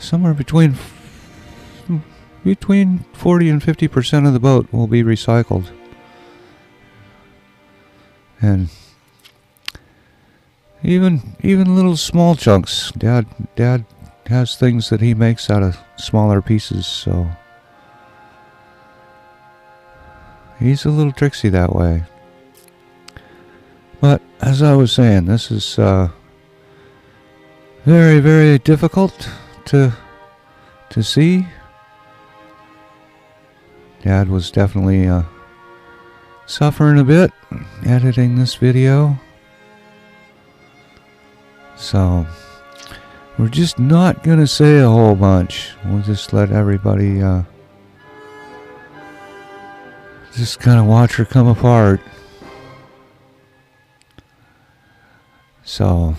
somewhere between 40 and 50% of the boat will be recycled. And even little small chunks. Dad has things that he makes out of smaller pieces, so he's a little tricksy that way. But as I was saying, this is very, very difficult to see. Dad was definitely suffering a bit editing this video. So we're just not going to say a whole bunch. We'll just let everybody just kind of watch her come apart. So